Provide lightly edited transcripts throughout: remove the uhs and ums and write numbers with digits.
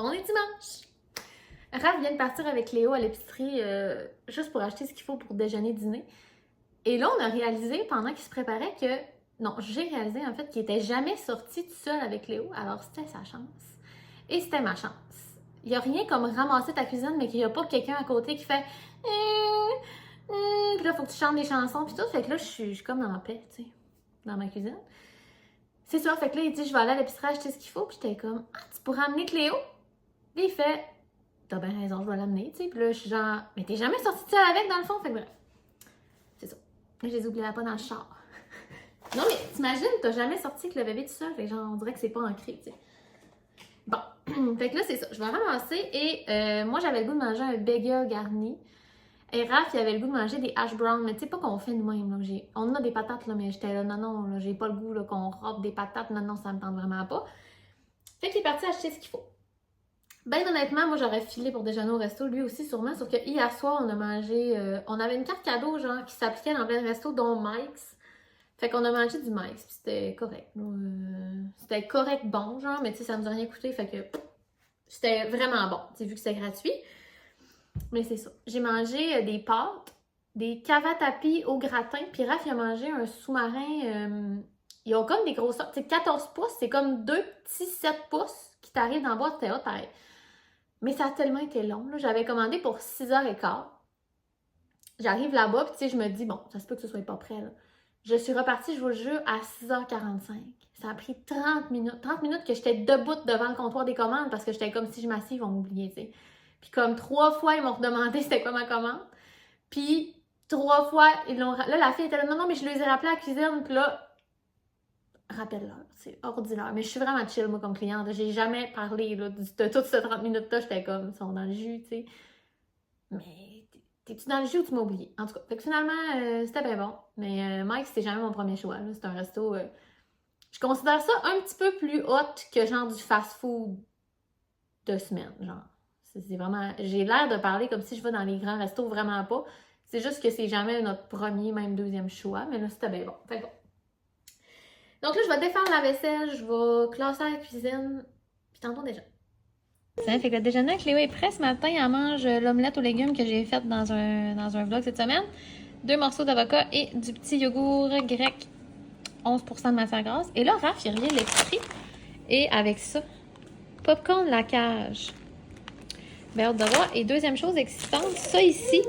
On est dimanche! Raph vient de partir avec Léo à l'épicerie juste pour acheter ce qu'il faut pour déjeuner-dîner. Et là, on a réalisé pendant qu'il se préparait que... Non, j'ai réalisé en fait qu'il était jamais sorti tout seul avec Léo. Alors c'était sa chance. Et c'était ma chance. Il n'y a rien comme ramasser ta cuisine, mais qu'il n'y a pas quelqu'un à côté qui fait... Puis là, il faut que tu chantes des chansons, puis tout. Fait que là, je suis comme en paix, tu sais, dans ma cuisine. C'est ça, fait que là, il dit, je vais aller à l'épicerie acheter ce qu'il faut. Puis j'étais comme, ah, tu pourrais amener Cléo? Puis il fait, t'as bien raison, je vais l'amener, tu sais. Puis là, je suis genre, mais t'es jamais sortie de seule avec, dans le fond? Fait que bref, c'est ça. Là, je les oublierai pas dans le char. Non, mais t'imagines, t'as jamais sorti avec le bébé tout seul. Fait que genre, on dirait que c'est pas ancré, tu sais. Bon, fait que là, c'est ça. Je vais ramasser et moi, j'avais le goût de manger un bagel garni. Et Raph, il avait le goût de manger des hash browns, mais tu sais pas qu'on fait nous-mêmes. On a des patates, là, mais j'étais là, non, là, j'ai pas le goût qu'on râpe des patates. Non, ça me tente vraiment pas. Fait qu'il est parti acheter ce qu'il faut. Ben honnêtement, moi, j'aurais filé pour déjeuner au resto, lui aussi sûrement, sauf que hier soir, on a mangé... on avait une carte cadeau, genre, qui s'appliquait dans plein de restos, dont Mike's. Fait qu'on a mangé du Mike's, puis c'était correct. C'était correct bon, genre, mais tu sais, ça nous a rien coûté, fait que... C'était vraiment bon, tu sais, vu que c'était gratuit. Mais c'est ça. J'ai mangé des pâtes, des cavatapis au gratin, puis Raph, il a mangé un sous-marin... ils ont comme des grosses... Tu sais, 14 pouces, c'est comme deux petits 7 pouces qui t'arrivent dans le boîte, c'était hot, pareil. Mais ça a tellement été long, là. J'avais commandé pour 6h15. J'arrive là-bas, puis tu sais, je me dis, bon, ça se peut que ce soit pas prêt, là. Je suis repartie, je vous le jure, à 6h45. Ça a pris 30 minutes. 30 minutes que j'étais debout devant le comptoir des commandes parce que j'étais comme si je m'assieds, ils vont m'oublier, tu sais. Puis comme 3 fois, ils m'ont redemandé c'était quoi ma commande. Puis 3 fois, ils l'ont... Là, la fille était là, non, mais je les ai rappelés à la cuisine. Puis là, rappelle-leur, c'est ordinaire. Mais je suis vraiment chill, moi, comme cliente. J'ai jamais parlé là, de toutes ces 30 minutes-là. J'étais comme, ils sont dans le jus, tu sais. Mais t'es-tu dans le jus ou tu m'as oublié? En tout cas, fait que finalement, c'était bien bon. Mais Mike, c'était jamais mon premier choix. C'est un resto... je considère ça un petit peu plus hot que genre du fast-food de semaine, genre. C'est vraiment... J'ai l'air de parler comme si je vais dans les grands restos, vraiment pas. C'est juste que c'est jamais notre premier, même deuxième choix. Mais là, c'était bien bon. Fait bon. Donc là, je vais défaire la vaisselle, je vais classer la cuisine, puis tantôt déjà. Ça fait que le déjeuner avec Léo est prêt. Ce matin, elle mange l'omelette aux légumes que j'ai faite dans un vlog cette semaine. 2 morceaux d'avocat et du petit yogourt grec, 11% de matière grasse. Et là, Raph, il revient de l'épicerie. Et avec ça, popcorn la cage. Ben, hâte de voir. Et deuxième chose excitante, ça ici,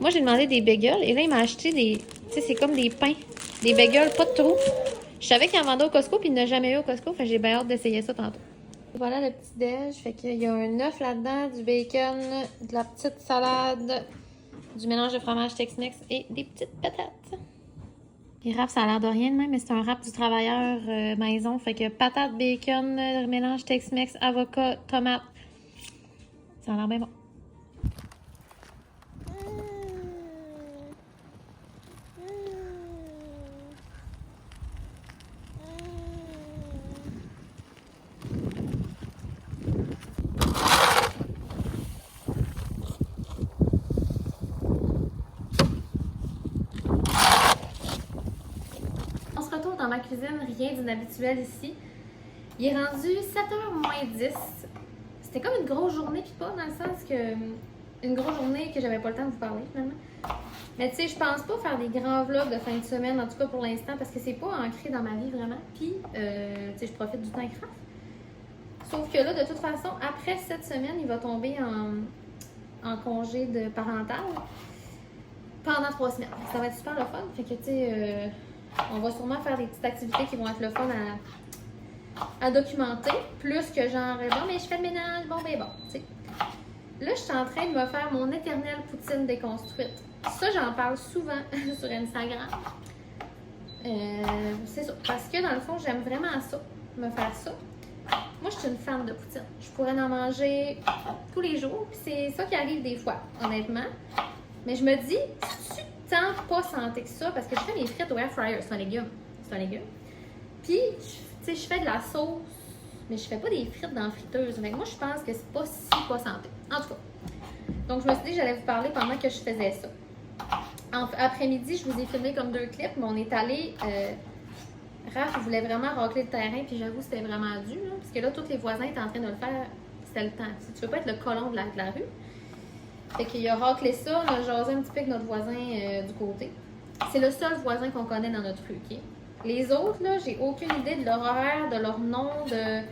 moi j'ai demandé des bagels. Et là, il m'a acheté des, tu sais, c'est comme des pains. Des bagels, pas de trou. Je savais qu'il en vendait au Costco, puis il n'a jamais eu au Costco. Fait que j'ai bien hâte d'essayer ça tantôt. Voilà le petit déj. Fait qu'il y a un œuf là-dedans, du bacon, de la petite salade, du mélange de fromage Tex-Mex et des petites patates. Et Raph, ça a l'air de rien de même, mais c'est un rap du travailleur maison. Fait que patates, bacon, mélange Tex-Mex, avocat, tomate. Ça a l'air bien bon. Dans ma cuisine, rien d'inhabituel ici. Il est rendu 7h moins 10. C'était comme une grosse journée, puis pas dans le sens que... Une grosse journée que j'avais pas le temps de vous parler, finalement. Mais tu sais, je pense pas faire des grands vlogs de fin de semaine, en tout cas pour l'instant, parce que c'est pas ancré dans ma vie, vraiment. Puis, tu sais, je profite du temps avec Raph. Sauf que là, de toute façon, après cette semaine, il va tomber en congé de parental pendant 3 semaines. Ça va être super le fun. Fait que, tu sais... on va sûrement faire des petites activités qui vont être le fun à documenter. Plus que genre, bon, mais je fais le ménage, bon, ben bon, tu sais. Là, je suis en train de me faire mon éternelle poutine déconstruite. Ça, j'en parle souvent sur Instagram. C'est ça. Parce que dans le fond, j'aime vraiment ça, me faire ça. Moi, je suis une fan de poutine. Je pourrais en manger tous les jours. Puis c'est ça qui arrive des fois, honnêtement. Mais je me dis, si tu pas santé que ça, parce que je fais mes frites au air fryer, c'est un légume. C'est un légume. Puis, tu sais, je fais de la sauce, mais je fais pas des frites dans la friteuse. Mais moi, je pense que c'est pas si pas santé. En tout cas. Donc, je me suis dit que j'allais vous parler pendant que je faisais ça. Après-midi, je vous ai filmé comme 2 clips, mais on est allé... Raph voulait vraiment racler le terrain, puis j'avoue, c'était vraiment dû, là, parce que là, tous les voisins étaient en train de le faire c'était le temps. Tu veux pas être le colon de la rue. Fait qu'il a raclé ça, on a jasé un petit peu avec notre voisin du côté. C'est le seul voisin qu'on connaît dans notre rue, OK? Les autres, là, j'ai aucune idée de leur horaire, de leur nom, de...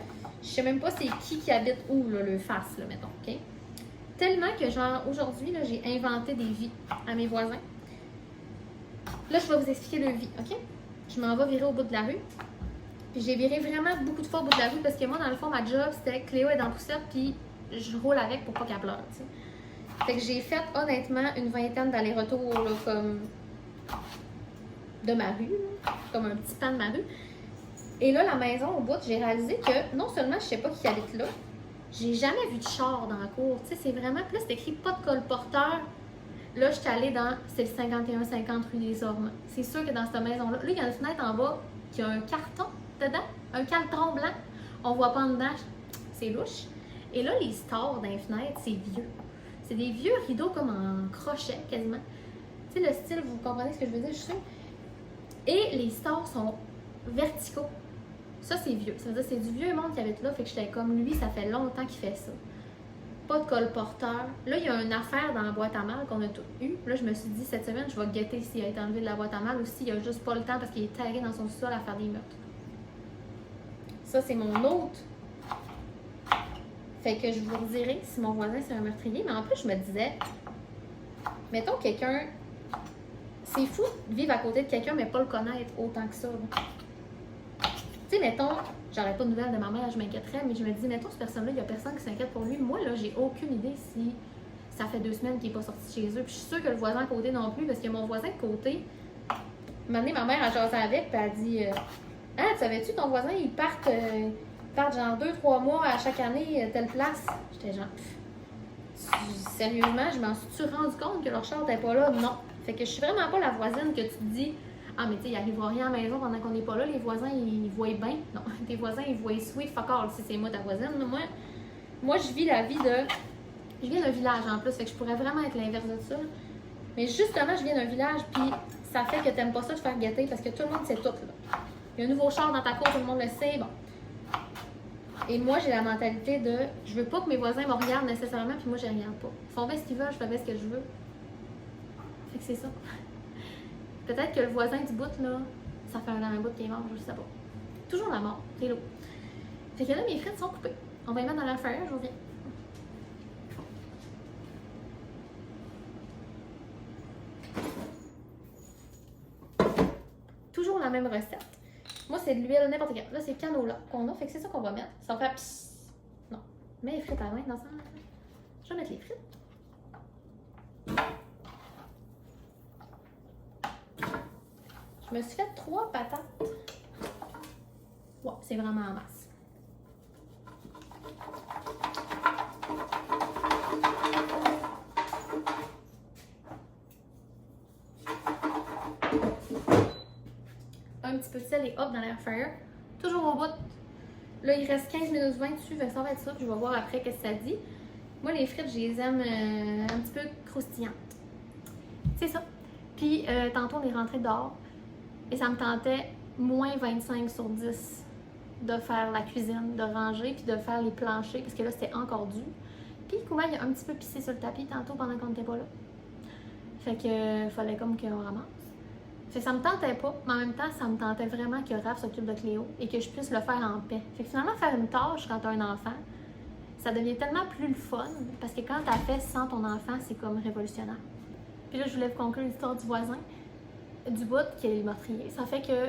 Je sais même pas c'est qui habite où, là, le face, là, mettons, OK? Tellement que, genre, aujourd'hui, là, j'ai inventé des vies à mes voisins. Là, je vais vous expliquer leur vie, OK? Je m'en vais virer au bout de la rue. Puis j'ai viré vraiment beaucoup de fois au bout de la rue parce que moi, dans le fond, ma job, c'était Cléo est dans la poussette, puis je roule avec pour pas qu'elle pleure, tu sais. Fait que j'ai fait, honnêtement, une vingtaine d'allers-retours, là, comme de ma rue, là, comme un petit pan de ma rue. Et là, la maison, au bout, j'ai réalisé que non seulement je sais pas qui habite là, j'ai jamais vu de char dans la cour. Tu sais, c'est vraiment... Puis là, c'est écrit pas de colporteur. Là, je suis allée dans... C'est le 5150 rue des Ormes. C'est sûr que dans cette maison-là... Là, il y a une fenêtre en bas qui a un carton dedans. Un carton blanc. On voit pas en dedans. C'est louche. Et là, les stores dans les fenêtres, c'est vieux. C'est des vieux rideaux comme en crochet, quasiment. Tu sais, le style, vous comprenez ce que je veux dire, je suis sûre. Et les stores sont verticaux. Ça, c'est vieux. Ça veut dire que c'est du vieux monde qui habite là. Fait que j'étais comme, lui, ça fait longtemps qu'il fait ça. Pas de colporteur. Là, il y a une affaire dans la boîte à mal qu'on a tout eu. Là, je me suis dit, cette semaine, je vais guetter s'il a été enlevé de la boîte à mal ou s'il a juste pas le temps parce qu'il est tagué dans son sol à faire des meurtres. Ça, c'est mon autre. Fait que je vous redirai si mon voisin, c'est un meurtrier. Mais en plus, je me disais, mettons quelqu'un... C'est fou de vivre à côté de quelqu'un, mais pas le connaître autant que ça. Tu sais, mettons, j'aurais pas de nouvelles de ma mère, je m'inquiéterais, mais je me dis, mettons, cette personne-là, il y a personne qui s'inquiète pour lui. Moi, là, j'ai aucune idée si ça fait 2 semaines qu'il n'est pas sorti chez eux. Puis je suis sûre que le voisin à côté non plus, parce que mon voisin de côté, un moment donné, ma mère a jasé avec, puis elle a dit, ah, tu savais-tu, ton voisin, ils partent genre 2-3 mois à chaque année, telle place. J'étais genre, sérieusement, je m'en suis rendu compte que leur char n'était pas là? Non. Fait que je suis vraiment pas la voisine que tu te dis, ah, mais tu sais, il arrivera rien à la maison pendant qu'on n'est pas là, les voisins, ils voient bien. Non, tes voisins, ils voient sweet fuck all si c'est moi ta voisine. Moi, je vis la vie de. Je viens d'un village en plus, fait que je pourrais vraiment être l'inverse de ça. Mais justement, je viens d'un village, puis ça fait que t'aimes pas ça de faire gâter parce que tout le monde sait tout, là. Il y a un nouveau char dans ta cour, tout le monde le sait, bon. Et moi, j'ai la mentalité de, je veux pas que mes voisins me regardent nécessairement, puis moi, je les regarde pas. Ils font bien ce qu'ils veulent, je fais bien ce que je veux. Fait que c'est ça. Peut-être que le voisin du bout, là, ça fait un bout qu'il est mort, je sais pas. Toujours la mort, c'est l'eau. Fait que là, mes frites sont coupées. On va les mettre dans l'air fryer, je reviens. Toujours la même recette. Moi, c'est de l'huile, n'importe quelle. Là, c'est canola qu'on a, fait que c'est ça qu'on va mettre. Ça va faire psss. Non. Mets les frites à la main dans ça. Je vais mettre les frites. Je me suis fait 3 patates. Ouais, c'est vraiment en masse. Un petit peu de sel et hop dans l'air fryer. Toujours au bout. Là, il reste 15 minutes 20 dessus, fait que ça va être ça. Puis je vais voir après qu'est-ce que ça dit. Moi, les frites, je les aime un petit peu croustillantes. C'est ça. Puis, tantôt, on est rentré dehors. Et ça me tentait moins 25 sur 10 de faire la cuisine, de ranger, puis de faire les planchers, parce que là, c'était encore dur. Puis, Kouma, il a un petit peu pissé sur le tapis tantôt pendant qu'on n'était pas là. Fait que fallait comme qu'on ramasse. Fait que ça me tentait pas, mais en même temps, ça me tentait vraiment que Raph s'occupe de Cléo et que je puisse le faire en paix. Fait que finalement, faire une tâche quand t'as un enfant, ça devient tellement plus le fun, parce que quand t'as fait sans ton enfant, c'est comme révolutionnaire. Puis là, je voulais vous conclure l'histoire du voisin du bout qui est le meurtrier. Ça fait que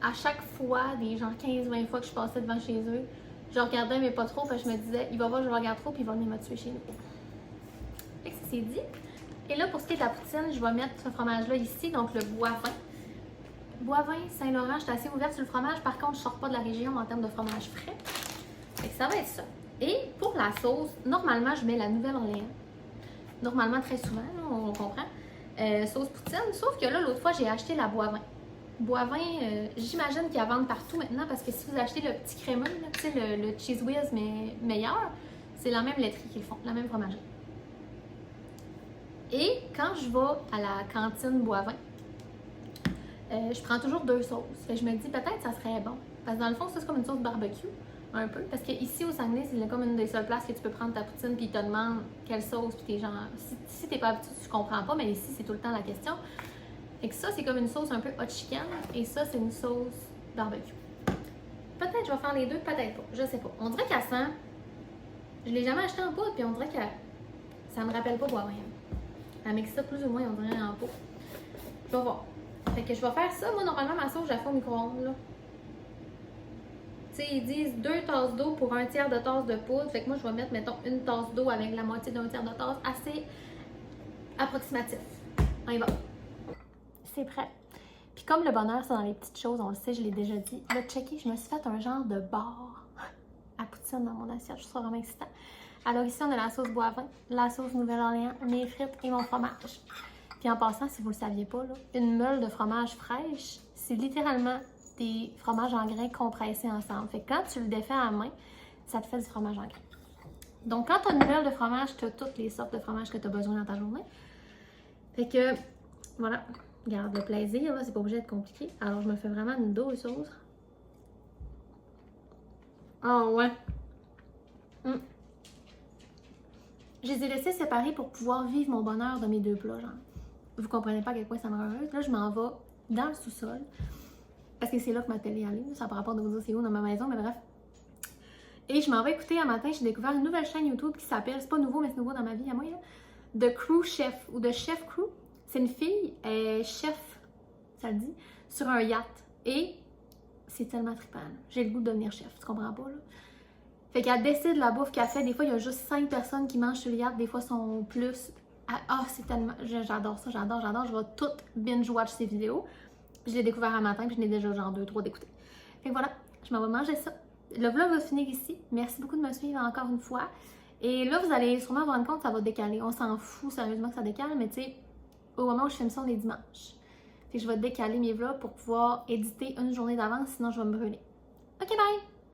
à chaque fois, des genre 15-20 fois que je passais devant chez eux, je regardais mais pas trop, parce que je me disais, il va voir, je le regarde trop, puis il va venir me tuer chez nous. Fait que ça c'est dit. Et là, pour ce qui est de la poutine, je vais mettre ce fromage-là ici, donc le Boivin. Boivin, Saint-Laurent, je suis assez ouverte sur le fromage, par contre, je sors pas de la région en termes de fromage frais. Fait que ça va être ça. Et pour la sauce, normalement, je mets la Nouvelle-Orléans. Normalement, très souvent, là, on comprend. Sauce poutine, sauf que là, l'autre fois, j'ai acheté la Boivin. Boivin, j'imagine qu'ils la vendent partout maintenant, parce que si vous achetez le petit crémeux, tu sais, le Cheese Whiz, mais meilleur, c'est la même laiterie qu'ils font, la même fromagerie. Et quand je vais à la cantine Boivin, je prends toujours 2 sauces. Fait que je me dis, peut-être ça serait bon. Parce que dans le fond, ça, c'est comme une sauce barbecue. un peu. Parce qu'ici, au Saguenay, c'est comme une des seules places que tu peux prendre ta poutine puis ils te demandent quelle sauce, puis t'es genre... Si t'es pas habitué, tu comprends pas, mais ici, c'est tout le temps la question. Et que ça, c'est comme une sauce un peu hot chicken, et ça, c'est une sauce barbecue. Peut-être je vais faire les deux, peut-être pas, je sais pas. On dirait qu'elle sent... Je l'ai jamais acheté en poudre, puis on dirait que ça me rappelle pas boire rien. Elle mixe ça plus ou moins, on dirait, en pot. Je vais voir. Fait que je vais faire ça. Moi, normalement, ma sauce, je la fais au micro-ondes, là. Tu sais, ils disent 2 tasses d'eau pour un tiers de tasse de poudre. Fait que moi, je vais mettre, mettons, une tasse d'eau avec la moitié d'un tiers de tasse. Assez approximatif. On y va. C'est prêt. Puis comme le bonheur, c'est dans les petites choses, on le sait, je l'ai déjà dit. Là, checker, je me suis fait un genre de bar à poutine dans mon assiette. Je trouve ça vraiment excitant. Alors ici, on a la sauce Boivin, la sauce Nouvelle-Orléans, mes frites et mon fromage. Puis en passant, si vous le saviez pas, là, une meule de fromage fraîche, c'est littéralement des fromages en grains compressés ensemble. Fait que quand tu le défais à la main, ça te fait du fromage en grains. Donc quand tu as une meule de fromage, tu as toutes les sortes de fromages que tu as besoin dans ta journée. Fait que, voilà, garde le plaisir, là, c'est pas obligé d'être compliqué. Alors je me fais vraiment une dose sauce. Oh ouais. Je les ai laissés séparer pour pouvoir vivre mon bonheur de mes deux plats, genre. Vous comprenez pas à quel point ça me rend heureuse. Là, je m'en vais dans le sous-sol. Parce que c'est là que ma télé est. Ça par rapport à vous dire c'est où dans ma maison, mais bref. Et je m'en vais écouter un matin, j'ai découvert une nouvelle chaîne YouTube qui s'appelle, c'est pas nouveau, mais c'est nouveau dans ma vie à moi, là, The Crew Chef ou The Chef Crew. C'est une fille, elle est chef, ça le dit, sur un yacht. Et c'est tellement trippant. J'ai le goût de devenir chef, tu comprends pas, là? Fait qu'elle décide la bouffe qu'elle fait. Des fois, il y a juste 5 personnes qui mangent sur le yacht, des fois, sont plus. Ah, c'est tellement. J'adore ça, j'adore. Je vais tout binge-watch ces vidéos. Je l'ai découvert un matin, puis je n'ai déjà genre 2-3 d'écouter. Fait que voilà, je m'en vais manger ça. Le vlog va finir ici. Merci beaucoup de me suivre encore une fois. Et là, vous allez sûrement vous rendre compte que ça va décaler. On s'en fout sérieusement que ça décale, mais tu sais, au moment où je filme ça, on est dimanche. Fait que je vais décaler mes vlogs pour pouvoir éditer une journée d'avance, sinon je vais me brûler. Ok, bye!